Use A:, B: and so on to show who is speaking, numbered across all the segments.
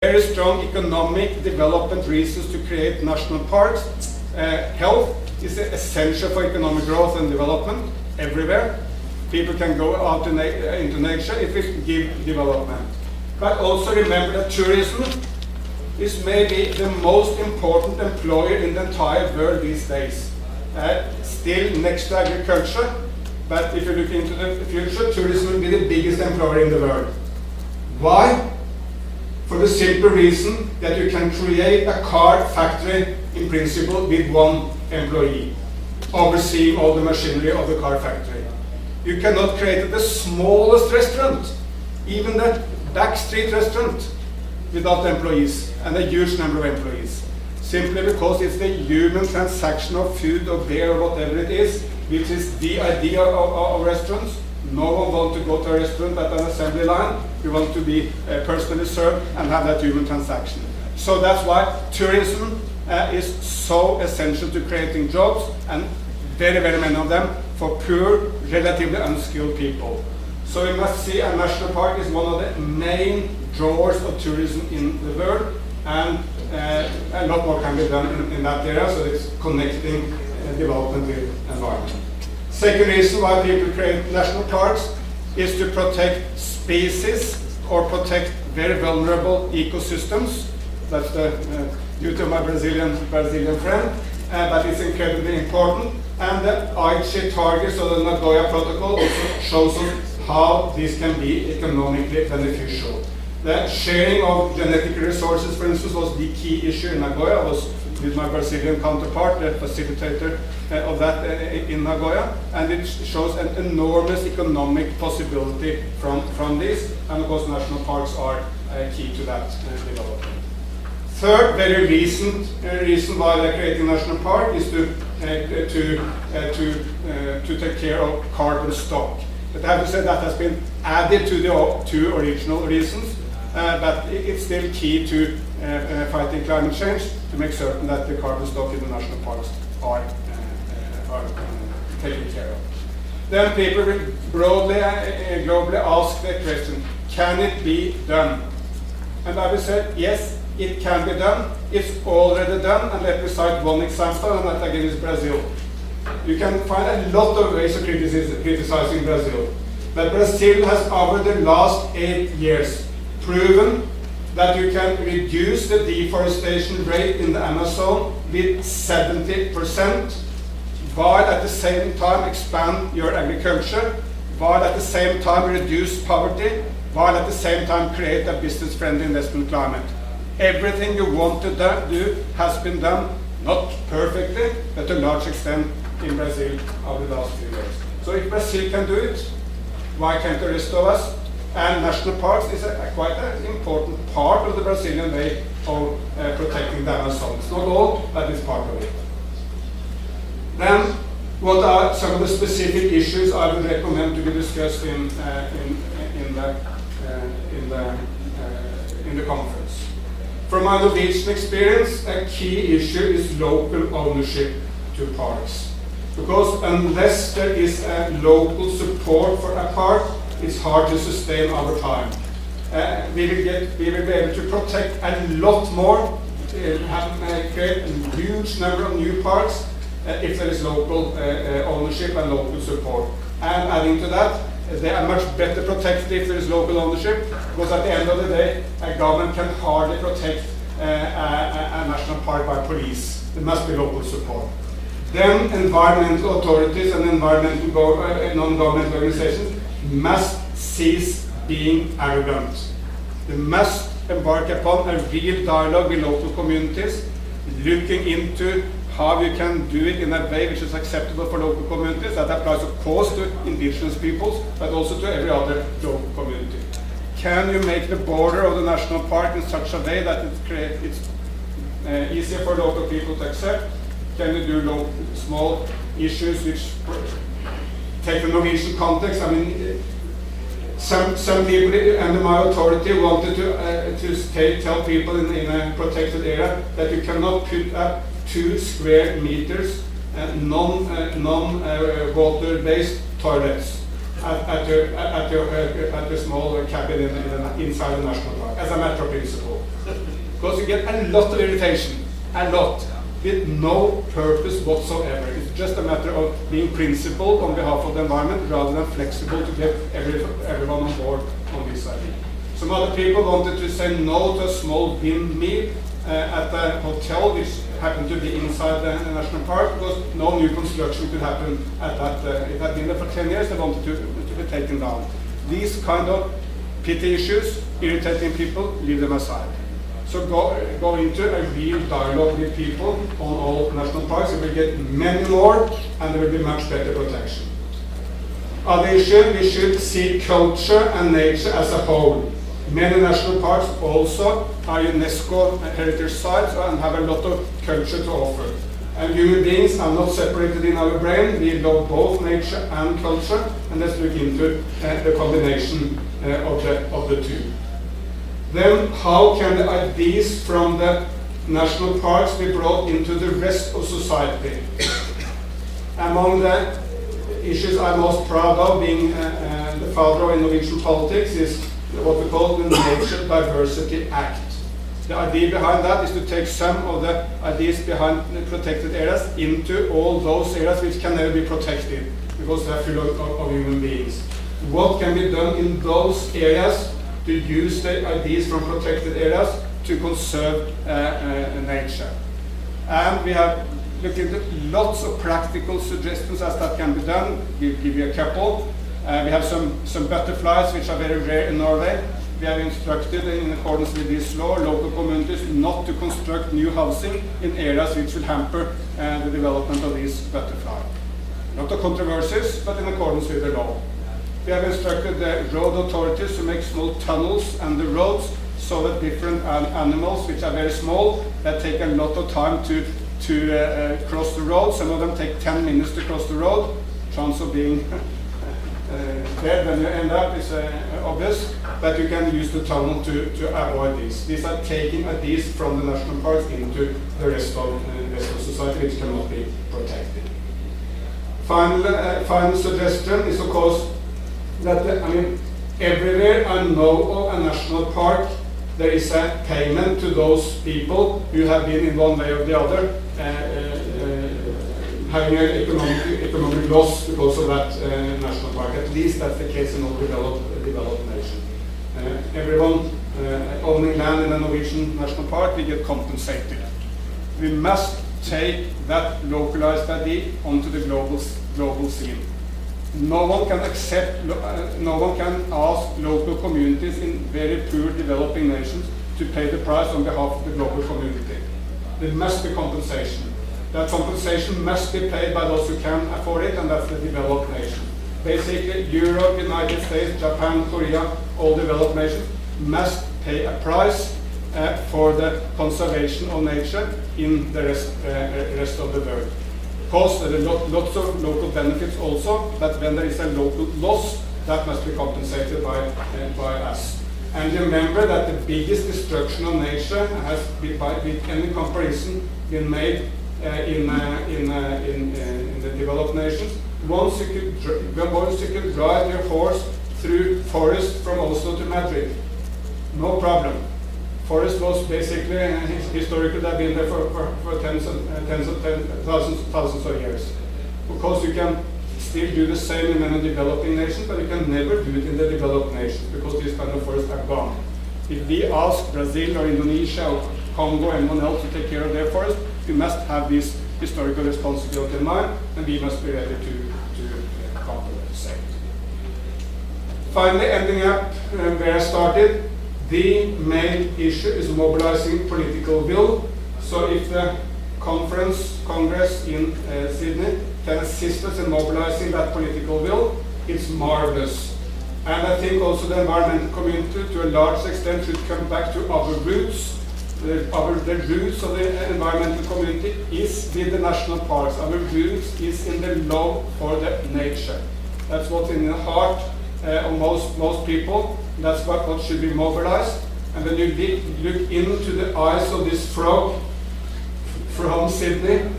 A: very strong economic development reasons to create national parks. Health is essential for economic growth and development everywhere. People can go out into nature if we give development. But also remember that tourism is maybe the most important employer in the entire world these days. Still next to agriculture, but if you look into the future, tourism will be the biggest employer in the world. Why? For the simple reason that you can create a car factory in principle with one employee, overseeing all the machinery of the car factory. You cannot create the smallest restaurant, even the backstreet restaurant, without employees, and a huge number of employees. Simply because it's the human transaction of food or beer or whatever it is, which is the idea of restaurants. No one wants to go to a restaurant at an assembly line. We want to be personally served and have that human transaction. So that's why tourism is so essential to creating jobs, and very, very many of them for poor, relatively unskilled people. So we must see a national park is one of the main drawers of tourism in the world, and a lot more can be done in that area, so it's connecting development with environment. Second reason why people create national parks is to protect species or protect very vulnerable ecosystems. That's the duty of my Brazilian friend, but it's incredibly important. And the IUCN targets of the Nagoya Protocol also shows us how this can be economically beneficial. The sharing of genetic resources, for instance, was the key issue in Nagoya. I was with my Brazilian counterpart, the facilitator of that in Nagoya, and it shows an enormous economic possibility from this, and of course national parks are key to that development. Third, very recent reason why they're creating national park is to take care of carbon stock. But I have to say that has been added to the two original reasons, but it's still key to fighting climate change, to make certain that the carbon stock in the national parks are taken care of. Then people will broadly, globally ask the question, can it be done? And I will say, yes, it can be done. It's already done, and let me cite one example, and that again is Brazil. You can find a lot of ways of criticizing Brazil. But Brazil has, over the last 8 years, proven that you can reduce the deforestation rate in the Amazon with 70%, while at the same time expand your agriculture, while at the same time reduce poverty, while at the same time create a business-friendly investment climate. Everything you want to do has been done, not perfectly, but to a large extent in Brazil over the last few years. So if Brazil can do it, why can't the rest of us? And national parks is quite an important part of the Brazilian way of protecting the Amazon. It's not all, but it's part of it. Then, what are some of the specific issues I would recommend to be discussed in the conference? From my Norwegian experience, a key issue is local ownership to parks. Because unless there is a local support for a park, it's hard to sustain over time. We will be able to protect a lot more, create a huge number of new parks if there is local ownership and local support. And adding to that, they are much better protected if there is local ownership, because at the end of the day, a government can hardly protect a national park by police. There must be local support. Then environmental authorities and environmental non-governmental organizations must cease being arrogant. They must embark upon a real dialogue with local communities, looking into how you can do it in a way which is acceptable for local communities. That applies, of course, to indigenous peoples, but also to every other local community. Can you make the border of the national park in such a way that it's easier for local people to accept? Can you do small issues which take the Norwegian context? I mean, some people under my authority wanted to tell people in a protected area that you cannot put up 2 square meters non-water-based toilets. at your small cabin inside the national park, as a matter of principle. Because you get a lot of irritation, a lot, with no purpose whatsoever. It's just a matter of being principled on behalf of the environment rather than flexible to get everyone on board on this idea. Some other people wanted to say no to a small windmill at the hotel, which happened to be inside the national park, because no new construction could happen at that. It had been there for 10 years, they wanted to be taken down. These kind of petty issues, irritating people, leave them aside. So go into a real dialogue with people on all national parks. You will get many more, and there will be much better protection. Other issue, we should see culture and nature as a whole. Many national parks also are UNESCO heritage sites and have a lot of culture to offer. And human beings are not separated in our brain. We love both nature and culture, and let's look into the combination of the two. Then how can the ideas from the national parks be brought into the rest of society? Among the issues I'm most proud of, being the father of Norwegian politics, is what we call the Nature Diversity Act. The idea behind that is to take some of the ideas behind the protected areas into all those areas which can never be protected because they're full of human beings. What can be done in those areas to use the ideas from protected areas to conserve nature? And we have looked into lots of practical suggestions as that can be done. We'll give you a couple. We have some butterflies which are very rare in Norway. We have instructed, in accordance with this law, local communities not to construct new housing in areas which will hamper the development of these butterflies. Not of controversies, but in accordance with the law. We have instructed the road authorities to make small tunnels under the roads so that different animals, which are very small, that take a lot of time to cross the road. Some of them take 10 minutes to cross the road. Chance of being dead when you end up is obvious, but you can use the tunnel to avoid these. These are taking ideas from the national parks into the rest of society, which cannot be protected. Final suggestion is, of course, that everywhere I know of a national park, there is a payment to those people who have been in one way or the other having an economic loss because of that national park. At least that's the case in all developed nations. Everyone owning land in a Norwegian national park, we get compensated. We must take that localized idea onto the global scene. No one can ask local communities in very poor developing nations to pay the price on behalf of the global community. There must be compensation. That compensation must be paid by those who can afford it, and that's the developed nations. Basically, Europe, United States, Japan, Korea, all developed nations must pay a price for the conservation of nature in the rest of the world. Of course, there are lots of local benefits also, but when there is a local loss, that must be compensated by us. And remember that the biggest destruction of nature has, with any comparison, been made in the developed nations. Once you could ride your horse through forest from Oslo to Madrid, no problem. Forest was basically, historically, they've been there for tens of thousands of years. Of course, you can still do the same in many developing nations, but you can never do it in the developed nations because these kind of forests are gone. If we ask Brazil or Indonesia or Congo or anyone else to take care of their forests, we must have this historical responsibility in mind, and we must be ready to compensate. Finally, ending up where I started, the main issue is mobilizing political will. So if the Congress in Sydney can assist us in mobilizing that political will, it's marvelous. And I think also the environmental community, to a large extent, should come back to our roots. The roots of the environmental community is with the national parks. Our roots is in the love for the nature. That's what's in the heart of most people. That's what should be mobilized. And when you look into the eyes of this frog from Sydney,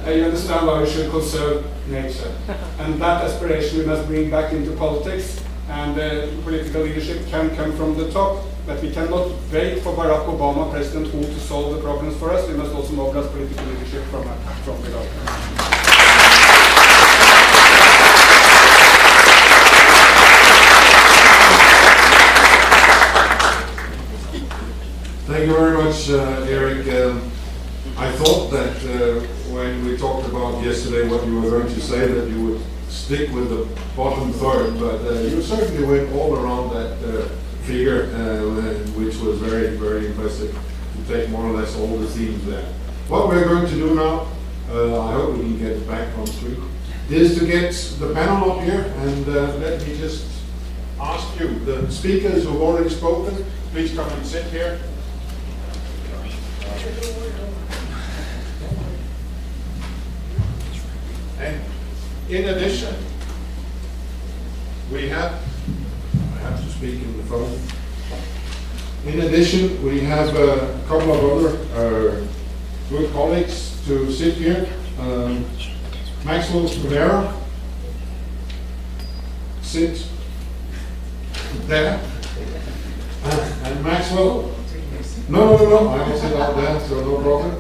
A: you understand why we should conserve nature. And that aspiration we must bring back into politics, and political leadership can come from the top, but we cannot wait for Barack Obama, President Hu, to solve the problems for us. We must also mobilize political leadership from below.
B: Thank you very much, Eric. I thought that when we talked about yesterday what you were going to say, that you would stick with the bottom third, but you certainly went all around that figure, which was very, very impressive to take more or less all the themes there. What we're going to do now, I hope we can get it back on screen, is to get the panel up here, and let me just ask you, the speakers who've already spoken, please come and sit here. And in addition, we have, I have to speak in the phone. In addition, we have a couple of other good colleagues to sit here. Maxwell Rivera, sit there. And Maxwell, no, I will sit out there, so no problem.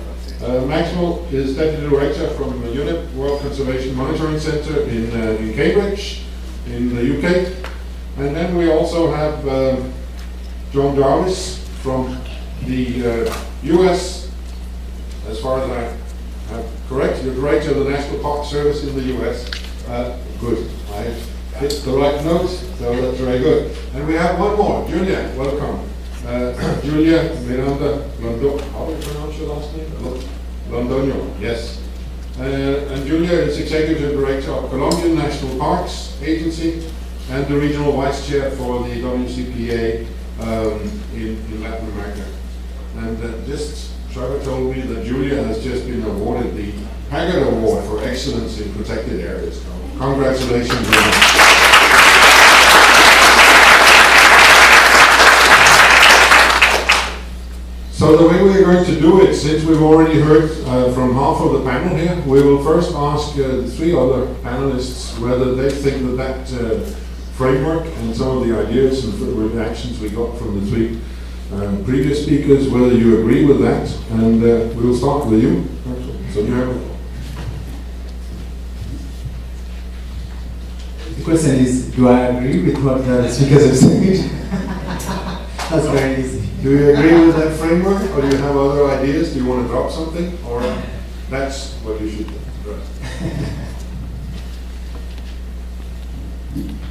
B: Maxwell is Deputy Director from UNEP, World Conservation Monitoring Center in Cambridge, in the UK. And then we also have John Jarvis from the US, as far as I have correct, you're Director of the National Park Service in the US. Good, I hit the right note, so that's very good. And we have one more, Julia, welcome. Julia Miranda Londoño, how do you pronounce your last name? Londoño, yes. And Julia is Executive Director of Colombian National Parks Agency and the Regional Vice Chair for the WCPA in Latin America. And just Trevor told me that Julia has just been awarded the Haggard Award for Excellence in Protected Areas. So congratulations. So the way we're going to do it, since we've already heard from half of the panel here, we will first ask the three other panelists whether they think that framework and some of the ideas and reactions we got from the three previous speakers, whether you agree with that, and we will start with you. So you have
C: the question is, do I agree with what the speakers have said? That's very easy.
B: Do you agree with that framework, or do you have other ideas? Do you want to drop something, or that's what you should do?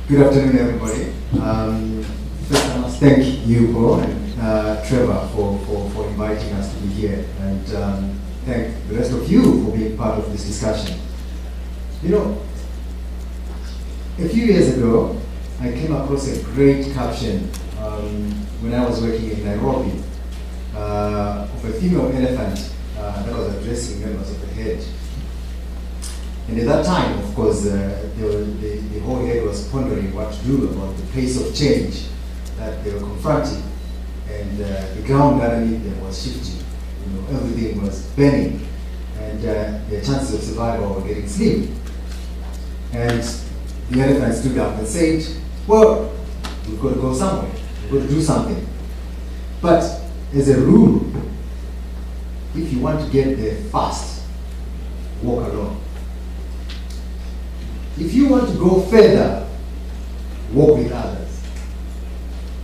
C: Good afternoon, everybody. First, I must thank you, Paul, and Trevor for inviting us to be here, and thank the rest of you for being part of this discussion. You know, a few years ago, I came across a great caption when I was working in Nairobi of a female elephant that was addressing members of the herd. And at that time, of course, the whole herd was pondering what to do about the pace of change that they were confronting. And the ground underneath them was shifting. You know, everything was bending, and their chances of survival were getting slim. And the elephant stood up and said, well, we've got to go somewhere. We've got to do something. But as a rule, if you want to get there fast, walk alone. If you want to go further, walk with others.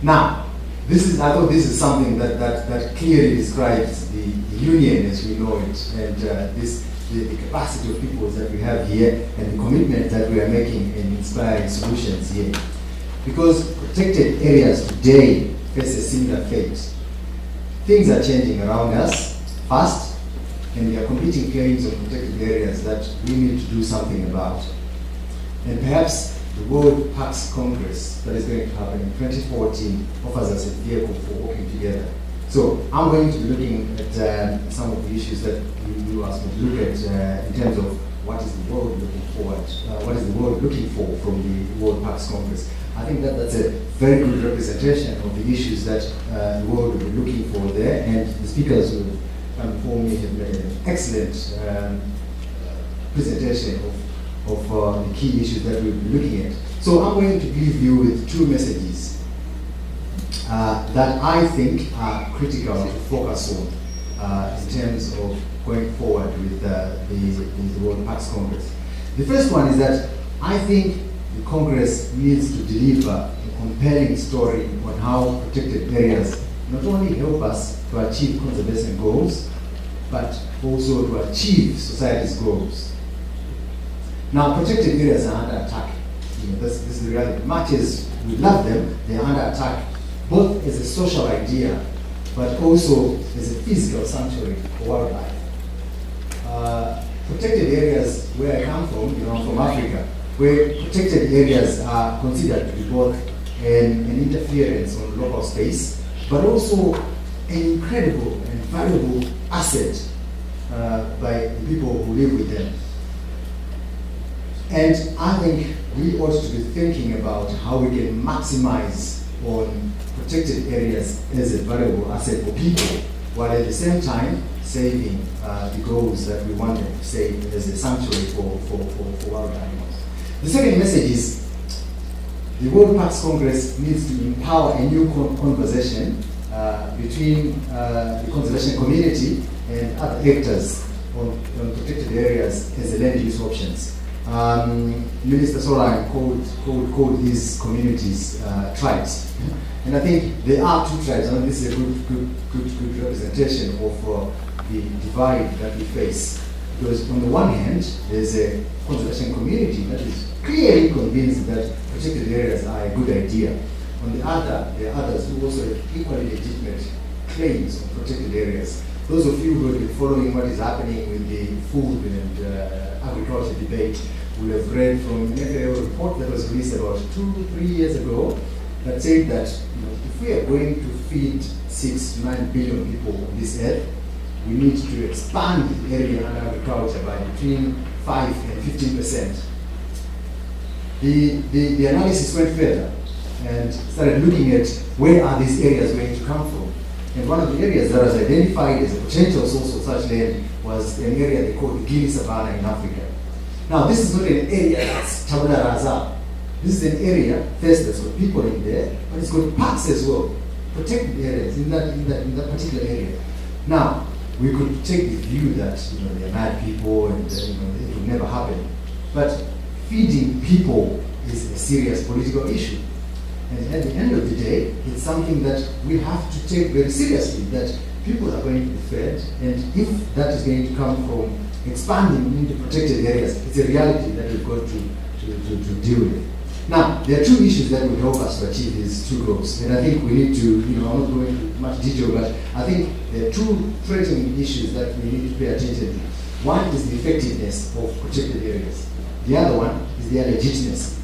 C: Now, I thought this is something that clearly describes the union as we know it, and the capacity of people that we have here, and the commitment that we are making in inspiring solutions here. Because protected areas today face a similar fate. Things are changing around us fast, and there are competing claims on protected areas that we need to do something about. And perhaps the World Parks Congress that is going to happen in 2014 offers us a vehicle for working together. So I'm going to be looking at some of the issues that you asked me to look at in terms of what is the world looking forward, what is the world looking for from the World Parks Congress. I think that's a very good representation of the issues that the world will be looking for there, and the speakers who come before me have made an excellent presentation of the key issues that we'll be looking at. So I'm going to leave you with two messages that I think are critical to focus on in terms of going forward with the World Parks Congress. The first one is that I think the Congress needs to deliver a compelling story on how protected areas not only help us to achieve conservation goals, but also to achieve society's goals. Now, protected areas are under attack. This is the reality. Much as we love them, they are under attack, both as a social idea, but also as a physical sanctuary for wildlife. Protected areas where I come from, I'm from Africa, where protected areas are considered to be both an interference on local space, but also an incredible and valuable asset by the people who live with them. And I think we ought to be thinking about how we can maximize on protected areas as a valuable asset for people, while at the same time saving the goals that we want them to save as a sanctuary for wild animals. The second message is the World Parks Congress needs to empower a new conversation between the conservation community and other actors on protected areas as a land use options. Minister Solan called these communities tribes. And I think there are two tribes, and this is a good representation of the divide that we face. Because on the one hand, there's a conservation community that is clearly convinced that protected areas are a good idea. On the other, there are others who also have equally legitimate claims on protected areas. Those of you who have been following what is happening with the food and agriculture debate will have read from a report that was released about 2-3 years ago that said that if we are going to feed 6-9 billion people on this earth, we need to expand the area under agriculture by between 5 and 15%. The analysis went further and started looking at where are these areas going to come from. And one of the areas that was identified as a potential source of such land was an area they call the Guinea Savannah in Africa. Now, this is not an area that's tabula rasa. This is an area, first, that's got people in there, but it's got parks as well, protected areas in that particular area. Now, we could take the view that they're mad people and it will never happen. But feeding people is a serious political issue. And at the end of the day, it's something that we have to take very seriously, that people are going to be fed, and if that is going to come from expanding into protected areas, it's a reality that we've got to deal with. Now, there are two issues that will help us to achieve these two goals, and I think we need to, I'm not going into much detail, but I think there are two threatening issues that we need to pay attention to. One is the effectiveness of protected areas. The other one is their legitimacy.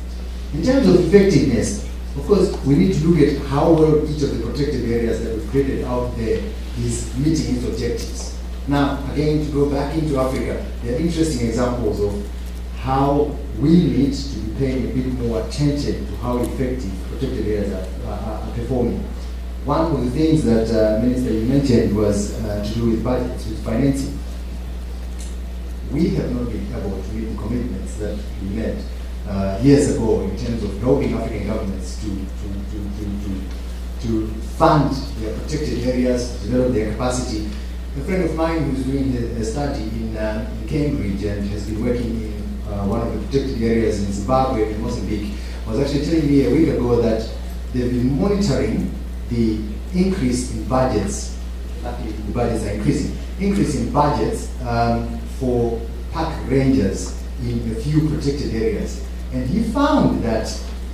C: In terms of effectiveness, of course, we need to look at how well each of the protected areas that we've created out there is meeting its objectives. Now, again, to go back into Africa, there are interesting examples of how we need to be paying a bit more attention to how effective protected areas are performing. One of the things that, Minister, you mentioned was to do with budgets, with financing. We have not been able to meet the commitments that we made years ago in terms of helping African governments to fund their protected areas, develop their capacity. A friend of mine who's doing a study in Cambridge and has been working in one of the protected areas in Zimbabwe and Mozambique was actually telling me a week ago that they've been monitoring the increase in budgets. Luckily, the budgets are increase in budgets for park rangers in a few protected areas. And he found that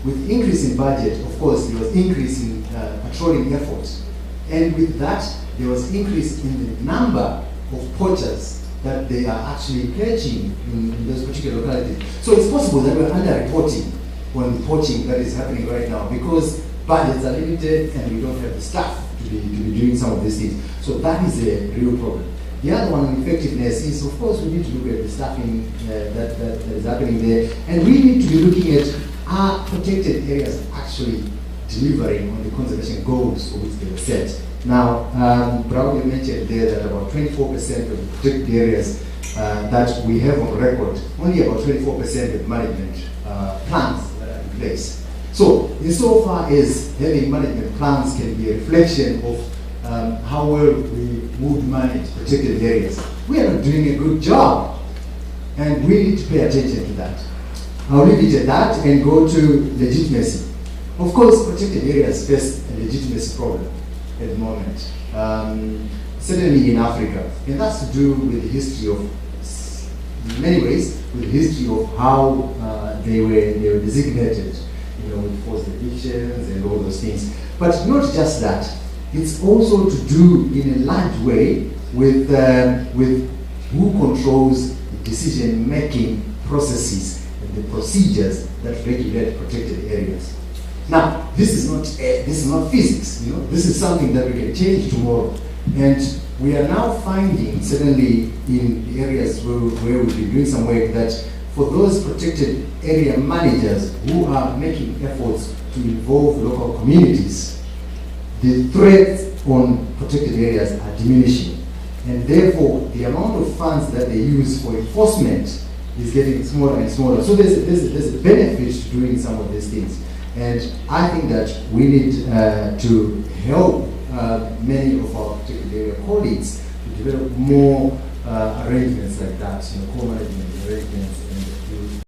C: with increase in budget, of course, there was increase in patrolling efforts. And with that, there was increase in the number of poachers that they are actually catching in those particular localities. So it's possible that we're under-reporting on the poaching that is happening right now because budgets are limited and we don't have the staff to be doing some of these things. So that is a real problem. The other one on effectiveness is, of course, we need to look at the staffing that is happening there. And we need to be looking at, are protected areas actually delivering on the conservation goals for which they were set? Now, Braulio mentioned there that about 24% of the protected areas that we have on record, only about 24% of management plans that are in place. So, insofar as having management plans can be a reflection of how well we would manage protected areas, we are not doing a good job, and we need to pay attention to that. I'll leave it at that and go to legitimacy. Of course, protected areas face a legitimacy problem at the moment, certainly in Africa, and that's to do with the history of, in many ways, with the history of how they were designated, you know, with forced evictions and all those things. But not just that; it's also to do in a large way with who controls the decision-making processes and the procedures that regulate protected areas. Now, this is not physics. You know, this is something that we can change tomorrow, and we are now finding, certainly in the areas where we've been doing some work, that for those protected area managers who are making efforts to involve local communities, the threats on protected areas are diminishing, and therefore the amount of funds that they use for enforcement is getting smaller and smaller. So there's a benefit to doing some of these things. And I think that we need to help many of our protected area colleagues to develop more arrangements like that, you know, co-management arrangements and